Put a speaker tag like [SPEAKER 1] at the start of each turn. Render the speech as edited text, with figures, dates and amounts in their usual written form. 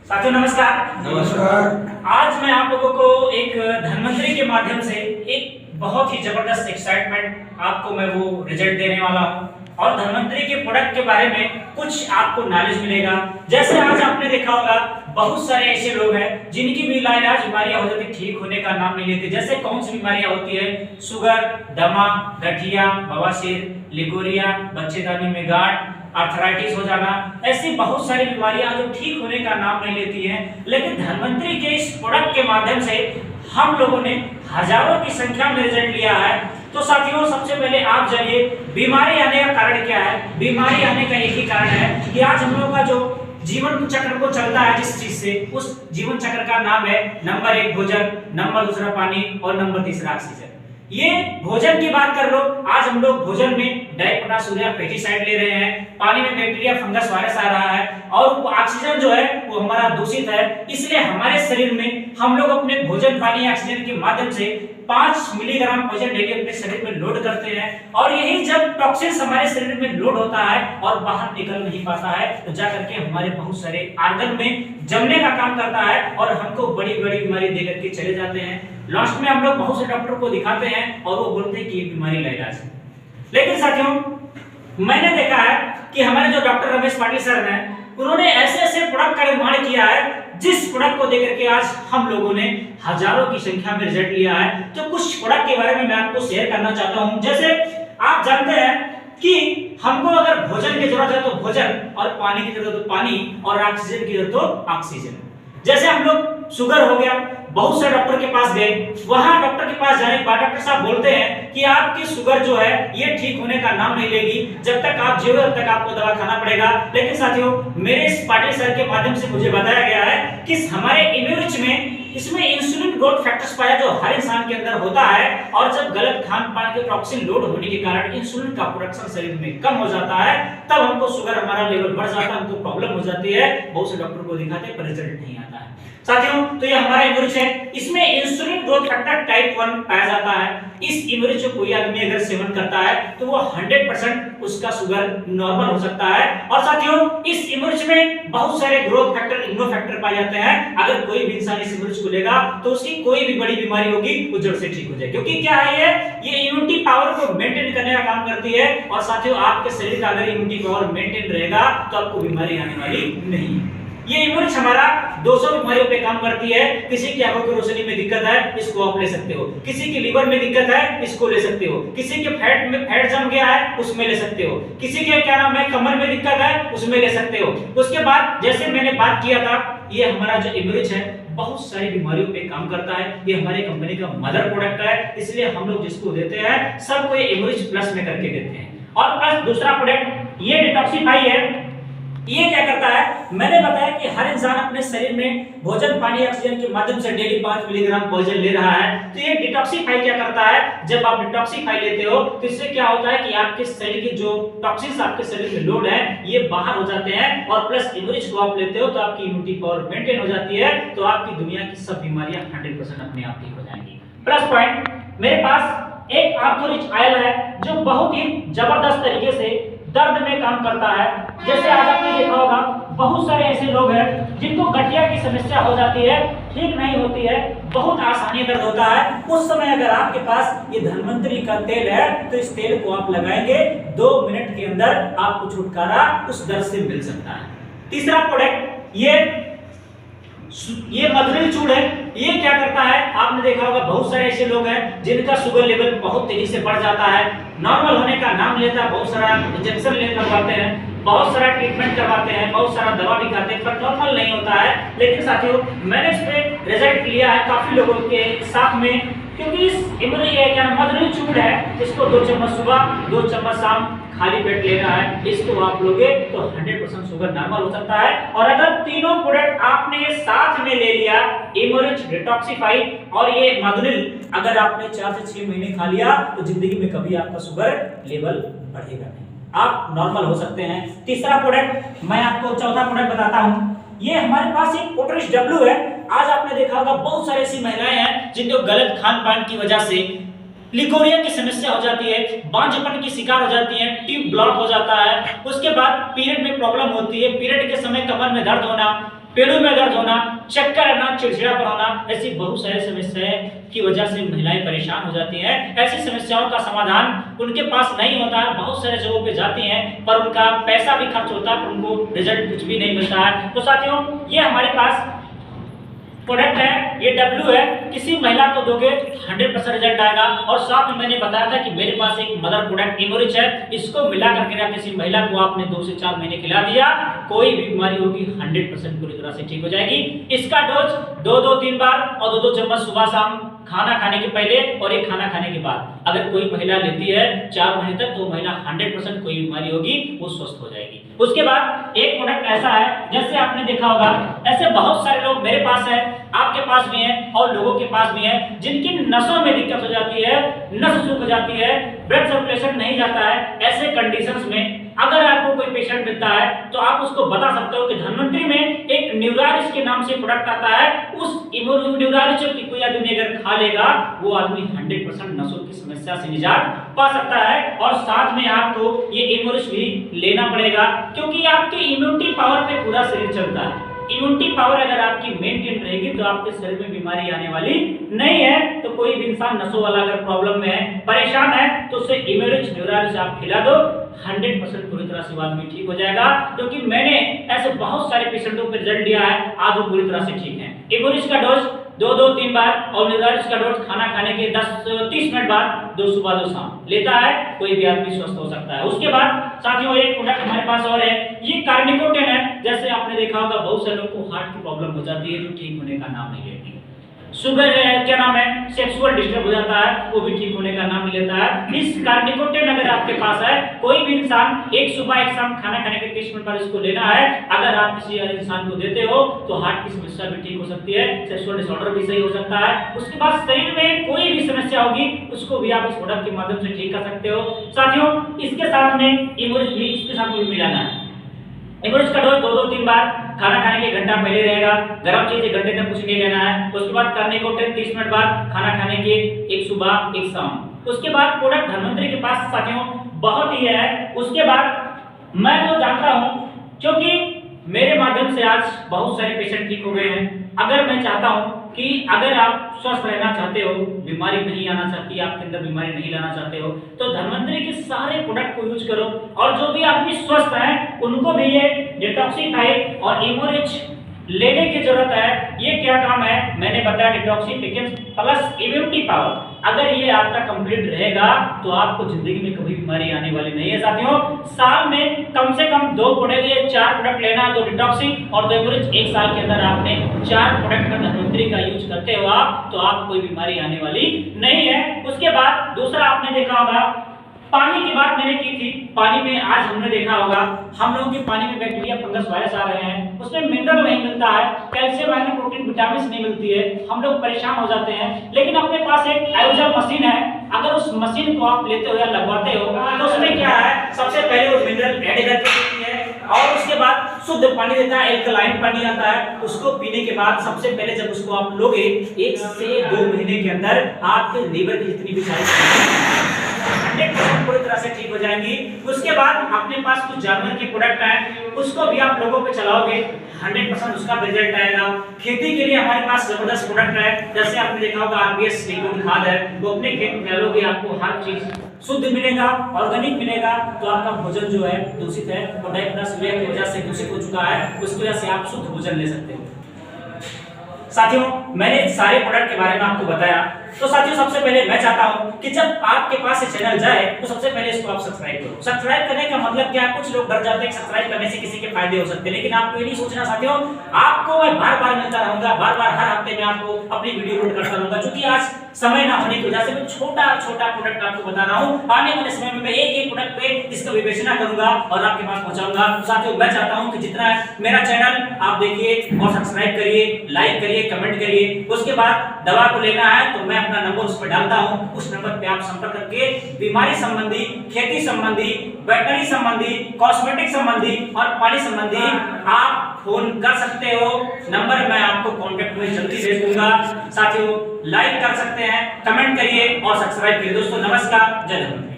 [SPEAKER 1] साथियों नमस्कार।
[SPEAKER 2] नमस्कार।
[SPEAKER 1] आज मैं आप लोगों को एक धन्वंतरी के माध्यम से एक बहुत ही जबरदस्त एक्साइटमेंट आपको मैं वो रिजल्ट देने वाला हूँ और धन्वंतरी के प्रोडक्ट के बारे में कुछ आपको नॉलेज मिलेगा। जैसे आज आपने देखा होगा बहुत सारे ऐसे लोग हैं जिनकी भी इलाज बीमारियां हो जाती ठीक होने का नाम नहीं लेते। जैसे कौन सी बीमारियां होती है? शुगर, दमा, गठिया, बवासीर, लिकोरिया, बच्चेदानी में गांठ, आर्थराइटिस हो जाना, ऐसी बहुत सारी बीमारियां जो ठीक होने का नाम नहीं लेती हैं। लेकिन धन्वंतरी के इस प्रोडक्ट के माध्यम से हम लोगों ने हजारों की संख्या में रिजल्ट लिया है। तो साथियों सबसे पहले आप जानिए बीमारी आने का कारण क्या है। बीमारी आने का एक ही कारण है कि आज हम लोगों का जो जीवन चक्र को चलता है जिस चीज से, उस जीवन चक्र का नाम है नंबर 1 भोजन, नंबर 2 पानी और नंबर 3 ऑक्सीजन। ये भोजन की बात कर लो, आज हम लोग भोजन में डाइपोटास यूरिया पेस्टिसाइड ले रहे हैं, पानी में बैक्टीरिया फंगस वायरस आ रहा है और ऑक्सीजन जो है वो हमारा दूषित है। इसलिए हमारे शरीर में हम लोग अपने भोजन, पानी, ऑक्सीजन के माध्यम से 5 मिलीग्राम भोजन डेली अपने शरीर में लोड करते हैं और यही जब टॉक्सिन्स हमारे शरीर में लोड होता है और बाहर निकल नहीं पाता है तो जाकर के हमारे बहुत सारे आर्गन में जमने का काम करता है और हमको बड़ी बड़ी बीमारी देकर के चले जाते हैं। लास्ट में हम लोग बहुत से डॉक्टर को दिखाते हैं और वो बोलते हैं कि ये बीमारी का इलाज है। लेकिन साथियों मैंने देखा है कि हमारे जो डॉक्टर रमेश पाटिल सर हैं उन्होंने ऐसे ऐसे प्रोडक्ट का निर्माण किया है जिस प्रोडक्ट को देकर के आज हम लोगों ने हजारों की संख्या में रिजल्ट लिया है। तो कुछ प्रोडक्ट के बारे में मैं आपको शेयर करना चाहता हूं। जैसे आप जानते हैं कि हमको अगर भोजन की जरूरत है तो भोजन और पानी की जरूरत तो पानी और ऑक्सीजन की जरूरत तो ऑक्सीजन। जैसे हम लोग शुगर हो गया, बहुत से डॉक्टर के पास गए, वहां डॉक्टर के पास जाने के बाद डॉक्टर साहब बोलते हैं कि आपकी शुगर जो है ये ठीक होने का नाम नहीं लेगी, जब तक आप जियो तब तक आपको दवा खाना पड़ेगा। लेकिन साथियों मेरे इस पाटिल सर के माध्यम से मुझे बताया गया है कि हमारे इम्यूनिटी में इसमें इंसुलिन ग्रोथ फैक्टर्स पाया जो हर इंसान के अंदर होता है और जब गलत खान पान के टॉक्सिन लोड होने के कारण इंसुलिन का प्रोडक्शन शरीर में कम हो जाता है, तब हमको शुगर हमारा लेवल बढ़ जाता है, हमको प्रॉब्लम हो जाती है। बहुत से डॉक्टर को दिखाते हैं पर रिजल्ट नहीं आता है। साथियों तो ये हमारा इम्यूनिटी है, इसमें इंसुलिन ग्रोथ फैक्टर टाइप 1 पाया जाता है। इस इम्यूनिटी को कोई आदमी अगर सेवन करता है तो वो 100% उसका शुगर नॉर्मल हो सकता है। और साथियों इस इम्यूनिटी में बहुत सारे ग्रोथ फैक्टर, इम्यूनो फैक्टर पाए जाते हैं। अगर कोई भी इंसान इस इम्यूनिटी को लेगा तो उसकी कोई भी बड़ी बीमारी होगी वो जड़ से ठीक हो जाएगी। क्योंकि क्या है ये इम्यूनिटी पावर को मेंटेन करने का काम करती है। और साथियों आपके शरीर का अगर इम्यूनिटी पावर मेंटेन रहेगा तो आपको बीमारी आने वाली नहीं है। ये इम्यूनिटी हमारा 200 बीमारियों पे काम करती है। किसी की आंखों की रोशनी में दिक्कत है इसको आप ले सकते हो, किसी की लीवर में दिक्कत है इसको ले सकते हो, किसी के फैट में फैट जम गया है उसमें ले सकते हो, किसी के क्या नाम है कमर में दिक्कत है उसमें ले सकते हो। उसके बाद जैसे मैंने बात किया था ये हमारा जो इम्यूनिटी है बहुत सारी बीमारियों पे काम करता है। ये हमारी कंपनी का मदर प्रोडक्ट है, इसलिए हम लोग जिसको देते हैं सबको ये इम्यूनिटी प्लस में करके देते हैं। और प्लस दूसरा प्रोडक्ट ये डिटॉक्सिफाई है। ये क्या करता है? मैंने बताया कि हर इंसान अपने शरीर में भोजन, पानी, ऑक्सीजन के माध्यम से डेली 5 मिलीग्राम भोजन ले रहा है। तो ये डिटॉक्सिफाई क्या करता है? जब आप डिटॉक्सिफाई लेते हो तो इससे क्या होता है कि आपके शरीर की जो टॉक्सिन्स आपके शरीर में लोड है ये बाहर हो जाते हैं और प्लस इम्यूनिटी को आप लेते हो तो आपकी इम्यूनिटी पावर मेंटेन हो जाती है। तो आपकी दुनिया की सब बीमारियां 100% अपने आप ठीक हो जाएंगी। प्लस पॉइंट मेरे पास एक आर्थोरिच ऑयल है जो बहुत ही जबरदस्त तरीके से दर्द में काम करता है। जैसे आज आपने देखा होगा बहुत सारे ऐसे लोग हैं जिनको गठिया की समस्या हो जाती है, ठीक नहीं होती है, बहुत आसानी दर्द होता है। उस समय अगर आपके पास ये धन्वंतरी का तेल है तो इस तेल को आप लगाएंगे 2 मिनट के अंदर आपको छुटकारा उस दर्द से मिल सकता है। तीसरा प्रोडक्ट ये मधुरिल चूर्ण है। ये क्या करता है? आपने देखा होगा बहुत सारे ऐसे लोग हैं जिनका शुगर लेवल बहुत तेजी से बढ़ जाता है, नॉर्मल होने का नाम लेता है, बहुत सारा इंजेक्शन ले करवाते हैं, बहुत सारा ट्रीटमेंट करवाते हैं, बहुत सारा दवा भी खाते हैं पर नॉर्मल नहीं होता है। लेकिन साथियों मैंने इस पे रिजल्ट लिया है काफी लोगों के साथ में, क्योंकि इस मधुरिल चूर्ण है इसको 2 चम्मच सुबह 2 चम्मच शाम खाली पेट लेना है। इसको आप लोगे तो 100% शुगर नॉर्मल हो सकता है। और अगर तीनों प्रोडक्ट आपने ये साथ में ले लिया, इम्यूनिटी, डिटॉक्सिफाई और ये मधुरिल, अगर आपने 4 से 6 महीने खा लिया तो जिंदगी में कभी आपका शुगर लेवल बढ़ेगा नहीं, आप नॉर्मल हो सकते हैं। तीसरा प्रोडक्ट मैं आपको चौथा प्रोडक्ट बताता हूं। ये हमारे पास एक पोटरिश डब्ल्यू है। आज आपने देखा होगा बहुत सारी ऐसी महिलाएं हैं जिनको गलत खान पान की वजह से लिकोरिया की समस्या हो जाती है, बांझपन की शिकार हो जाती है, ट्यूब ब्लॉक हो जाता है, उसके बाद पीरियड में प्रॉब्लम होती है, पीरियड के समय कमर में दर्द होना, पेड़ों में दर्द होना, चक्कर आना, चिड़चिड़ापन होना, ऐसी बहुत सारी समस्याएं की वजह से महिलाएं परेशान हो जाती हैं। ऐसी समस्याओं का समाधान उनके पास नहीं होता है, बहुत सारे जगहों पे जाती हैं पर उनका पैसा भी खर्च होता है पर उनको रिजल्ट कुछ भी नहीं मिलता है। तो साथियों ये हमारे पास प्रोडक्ट है, ये W है, किसी महिला को दोगे 100% रिजल्ट आएगा। और साथ में मैंने बताया था कि मेरे पास एक मदर प्रोडक्ट इमोरिच है, इसको मिला करके ना किसी महिला को आपने 2 से 4 महीने खिला दिया, कोई भी बीमारी होगी 100% पूरी तरह से ठीक हो जाएगी। इसका डोज 2-2-3 बार और 2-2 चम्मच सुबह शाम, खाना खाने के पहले और एक खाना खाने के बाद अगर कोई महिला लेती है 4 महीने तक, तो महिला 100% कोई बीमारी होगी वो स्वस्थ हो जाएगी। उसके बाद एक प्रोडक्ट ऐसा है, जैसे आपने देखा होगा ऐसे बहुत सारे लोग मेरे पास है, आपके पास भी है और लोगों के पास भी है, जिनकी नसों में दिक्कत हो जाती है, नस सूख जाती है, ब्लड सर्कुलेशन नहीं जाता है। ऐसे कंडीशंस में अगर आपको कोई पेशेंट मिलता है तो आप उसको बता सकते हो कि धन्वंतरी में एक न्यूरालिस के नाम से प्रोडक्ट आता है, उस न्यूरालिस की कोई आदमी अगर खा लेगा वो आदमी 100% नसों की समस्या से निजात पा सकता है। और साथ में आपको ये इमोरिच भी लेना पड़ेगा, क्योंकि आपके इम्यूनिटी पावर पे पूरा शरीर चलता है। इम्यूनिटी पावर अगर आपकी मेंटेन रहेगी तो आपके शरीर में बीमारी आने वाली नहीं है। तो कोई भी इंसान नसों वाला अगर प्रॉब्लम में है, परेशान है, तो उसे इमोरिच न्यूरालिस आप खिला दो, 100% पूरी तरह से आदमी ठीक हो जाएगा। क्योंकि मैंने ऐसे बहुत सारे पेशेंटों पे रिजल्ट दिया है, आज वो पूरी तरह से ठीक है। इमोरिच का डोज 2-2-3 बार और न्यूरालिस का डोज खाना खाने के 10-30 मिनट बाद, 2 सुबह 2 शाम लेता है, कोई भी आदमी स्वस्थ हो सकता है। उसके बाद साथियों एक प्रोडक्ट हमारे पास और है, ये कार्निकोटेन है। जैसे आपने देखा होगा बहुत सारे लोगों को हार्ट की प्रॉब्लम हो जाती है जो ठीक होने का नाम नहीं लेती, शुगर है, क्या नाम है, सेक्सुअल डिस्टर्ब हो जाता है, वो भी ठीक होने का नाम नहीं लेता है। इस कार्निकोटेन अगर आपके पास है, कोई भी इंसान एक सुबह एक शाम खाना खाने के 30 मिनट बाद इसको लेना है। अगर आप किसी इंसान को देते हो तो हार्ट की समस्या भी ठीक हो सकती है, सेक्सुअल डिसऑर्डर भी सही हो सकता है। उसके बाद शरीर में कोई भी समस्या होगी उसको भी आप इस प्रोडक्ट के माध्यम से ठीक कर सकते हो। साथियों इसके साथ में इमोरिच भी इसके साथ भी मिलाना है। इमोरिच का डोज 2-2-3 बार, खाना खाने के घंटा पहले रहेगा, गर्म चीज 1 घंटे तक कुछ नहीं लेना है। उसके बाद कार्निकोटेन 30 मिनट बाद, खाना खाने के एक सुबह एक शाम। उसके बाद प्रोडक्ट धन्वंतरी के पास साथियों बहुत ही है। उसके बाद मैं तो जानता हूं, क्योंकि मेरे माध्यम से आज बहुत सारे पेशेंट ठीक हो गए हैं। अगर मैं चाहता हूं कि अगर आप स्वस्थ रहना चाहते हो, बीमारी नहीं आना चाहती, आपके अंदर बीमारी नहीं लाना चाहते हो, तो धन्वंतरी के सारे प्रोडक्ट को यूज करो। और जो भी आदमी स्वस्थ है उनको भी ये डिटॉक्सिफाई और इमोरिच लेने की जरूरत है। ये क्या काम है मैंने बताया, डिटॉक्सिफिकेशन प्लस इम्यूनिटी पावर। अगर ये आपका कंप्लीट रहेगा तो आपको जिंदगी में कभी बीमारी आने वाली नहीं है। साथियों साल में कम से कम 2 प्रोडक्ट या 4 प्रोडक्ट लेना है, 2 डिटॉक्सी और 2 इमोरिच। एक साल के अंदर आपने 4 प्रोडक्ट का धन्वंतरी का यूज करते हो आप, तो आपको कोई बीमारी आने वाली नहीं है। उसके बाद दूसरा आपने देखा होगा, पानी की बात मैंने की थी। पानी में आज हमने देखा होगा हम लोगों के पानी में बैक्टीरिया, फंगस, वायरस आ रहे हैं, उसमें मिनरल नहीं मिलता है, कैल्शियम, आयरन, प्रोटीन, विटामिन नहीं मिलती है, हम लोग परेशान हो जाते हैं। लेकिन अपने पास एक आयोजन मशीन है, अगर उस मशीन को आप लेते हो या लगवाते हो तो उसमें क्या है, सबसे पहले वो मिनरल ऐड करके देती है और उसके बाद शुद्ध पानी देता है, एल्कलाइन पानी आता है। उसको पीने के बाद सबसे पहले जब उसको आप लोगे 1 से 2 महीने के अंदर आपके लीवर की जितनी भी सारी 100% पूरी तरह से ठीक हो जाएंगी। उसके बाद अपने पास कुछ जानवर के प्रोडक्ट हैं, उसको भी आप लोगों पे चलाओगे 100% उसका रिजल्ट आएगा। खेती के लिए हमारे पास जबरदस्त प्रोडक्ट है, जैसे आपने देखा होगा आरबीएस लिक्विड खाद है, वो अपने खेत में डालोगे आपको हर चीज शुद्ध मिलेगा, ऑर्गेनिक मिलेगा। तो आपका भोजन जो है दूषित है, वो डाइप्लस वे की वजह से दूषित हो चुका है, उसकी वजह से आप शुद्ध भोजन ले सकते हो। साथियों मैंने सारे प्रोडक्ट के बारे में आपको बताया। तो साथियों सबसे पहले मैं चाहता हूं कि जब आपके पास ये चैनल जाए तो सबसे पहले इसको आप सब्सक्राइब करो। सब्सक्राइब करने का मतलब क्या है, कुछ लोग डर जाते हैं कि सब्सक्राइब करने से किसी के फायदे हो सकते हैं, लेकिन आपको ये नहीं सोचना साथियों, आपको मैं बार-बार मिलता रहूंगा, बार-बार हर हफ्ते में आपको अपनी वीडियो अपलोड करता रहूंगा। क्योंकि आज समय ना होने की वजह से मैं छोटा-छोटा प्रोडक्ट आपको बता रहा हूं। आने वाले समय में मैं एक-एक प्रोडक्ट पे इसका विवेचना करूंगा और आपके पास पहुंचाऊंगा। तो साथियों मैं चाहता हूं कि जितना मेरा चैनल आप देखिए और सब्सक्राइब करिए, लाइक करिए, कमेंट करिए। उसके बाद दवा को लेना है तो मैं अपना नंबर उस पर डालता हूं, उस नंबर पे आप संपर्क करके बीमारी संबंधी, खेती संबंधी, वेटनरी संबंधी, कॉस्मेटिक संबंधी और पानी संबंधी आप फोन कर सकते हो। नंबर मैं आपको कांटेक्ट में जल्दी दे दूंगा। साथियों लाइक कर सकते हैं, कमेंट करिए और सब्सक्राइब करिए। दोस्तों नमस्कार, जय हिंद।